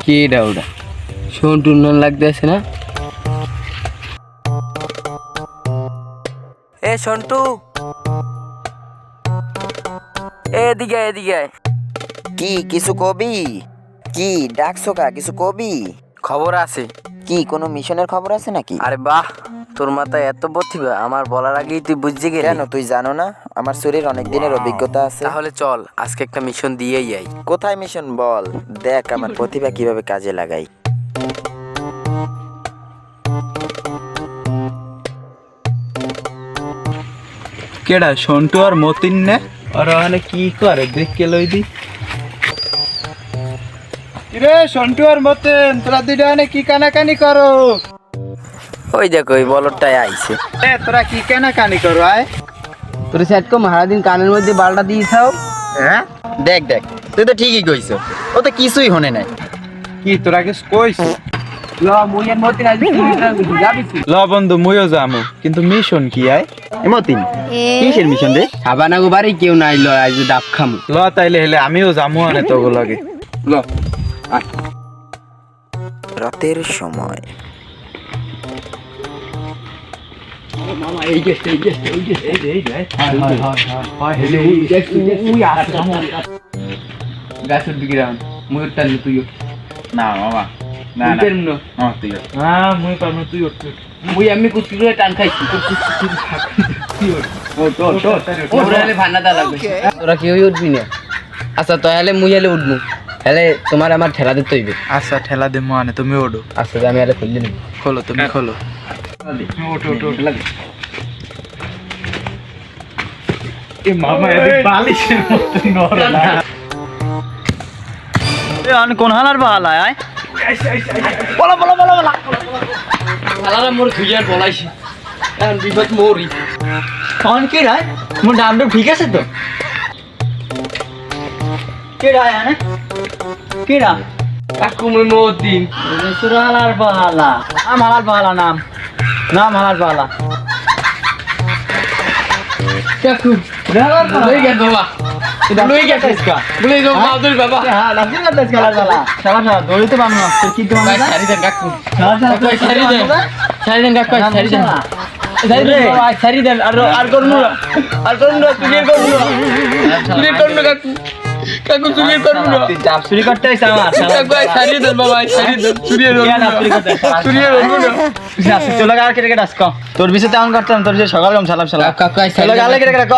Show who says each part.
Speaker 1: কি ডাউডা সন্টু নন লাগতেছে না? এ সন্টু, এদিকে এদিকে।
Speaker 2: কি কিছু কবি? কি ডাকছো কা কিছু কবি?
Speaker 1: খবর আছে।
Speaker 2: কি কোনো মিশনের খবর আছে নাকি?
Speaker 1: আরে বাহ, তোর মাথায় এত প্রতিভা, আমার বলার আগেই তুই বুঝে গেলি।
Speaker 2: কেন তুই জানো না আমার শরীর অনেক দিনের অভিজ্ঞতা আছে?
Speaker 1: তাহলে চল আজকে একটা মিশন দিয়েই যাই।
Speaker 2: কোথায় মিশন বল, দেখ আমার প্রতিভা কিভাবে কাজে লাগাই।
Speaker 3: কেডা সন্টু আর মতিন নে আর ওখানে কি করে দেখকে লই দি। রে সন্টু আর মতিন, তোরা দুইটা এখানে কি কানাকানি করো?
Speaker 1: ওই দেখো ওই বলরটাই আইছে।
Speaker 3: এ তোরা কি কানাকানি করো? আয়
Speaker 1: তোর সেট কো মহারাদিন কানের মধ্যে বালটা দিয়েছাও।
Speaker 2: হ্যাঁ দেখ দেখ, তুই তো ঠিকই কইছো, ও তো কিছুই হনে নাই।
Speaker 3: কি তোরা কিছু কইছ?
Speaker 1: ল মুই আর মতিন আজ যাবি তুই?
Speaker 3: ল বন্ধু মুইও যামু, কিন্তু মিশন কি আয়?
Speaker 2: মতিন কিসের মিশন রে?
Speaker 1: খাবানাগো বাড়ি কেউ নাই, ল আজ ডাব খামু।
Speaker 3: ল তাইলে হেলে আমিও যামু আনে তোগো লাগে।
Speaker 1: ল
Speaker 2: রাতের সময়
Speaker 1: মামা এই গেছে এই গেছে এই গেছে এই হয় হেলে উই আসে গাছের দিকে রান মুই টান তুইও
Speaker 3: না মামা, না না
Speaker 1: পেরম না
Speaker 3: তুই হ্যাঁ মুই পারবো, তুই ওঠ।
Speaker 1: মুই আমি কুচি করে টান খাইছি। ও তোর তোর ওরে হলে ভান্না দা লাগবে। তোরা কেউই উঠবি না? আচ্ছা তাহলে মুই হলে উঠবো, হলে তোমার আমার ঠেলা দিতে হইবে।
Speaker 3: আচ্ছা ঠেলা দে আনে, তুমি ওঠো।
Speaker 1: আচ্ছা আমি হলে খুললি নিব।
Speaker 3: খোলো তুমি খোলো। ওঠো ওঠো ওঠো। এ মামা এদিক বালিশের মতো নরম না। এ আন কোন হালার বালা আয়? বলা বলা বলা বলা।
Speaker 1: শালারা মোর খুঁজার বলাইছি, এখন বিপদ মোরই।
Speaker 3: কোন কি রে? মোর নামটা ঠিক আছে তো? কে রে আনে? কে রে?
Speaker 1: কাকু মুই মতিন।
Speaker 3: সুরা হালার বালা। নাম হালার বালা, নাম নাম হালার বালা।
Speaker 1: কাকু লই গেল বাবা, লই গেছে ইসকা, লই গো মাদুর বাবা।
Speaker 3: হ্যাঁ লাগি না দেশ খেলার বালা। শালা শালা দৌড়িতে পারবো না, তোর কি তো
Speaker 1: ভাই ছাড়ি দেন কাকু,
Speaker 3: শালা শালা
Speaker 1: ভাই ছাড়ি দেন, ছাড়ি দেন কাকু, ছাড়ি দেন, ছাড়ি দেন বাবা, ছাড়ি দেন। আর করুন না, আর করুন না, তুই করুন না, তুই করুন না কাকু, কাকু তুই করুন না।
Speaker 3: তুই চাপ চুরি করতে আইছ আমার।
Speaker 1: কাকু ছাড়ি দেন বাবা, ছাড়ি দেন, চুরিয়ে রইল না, চুরিয়ে রইল না।
Speaker 3: চলে আর কেটে কেটে আস ক তোর বিষয়ে তেমন করতাম, তোর যে সকাল কম সালাম সালাম
Speaker 1: কাকু
Speaker 3: চলে গেলে কেটে কেটে ক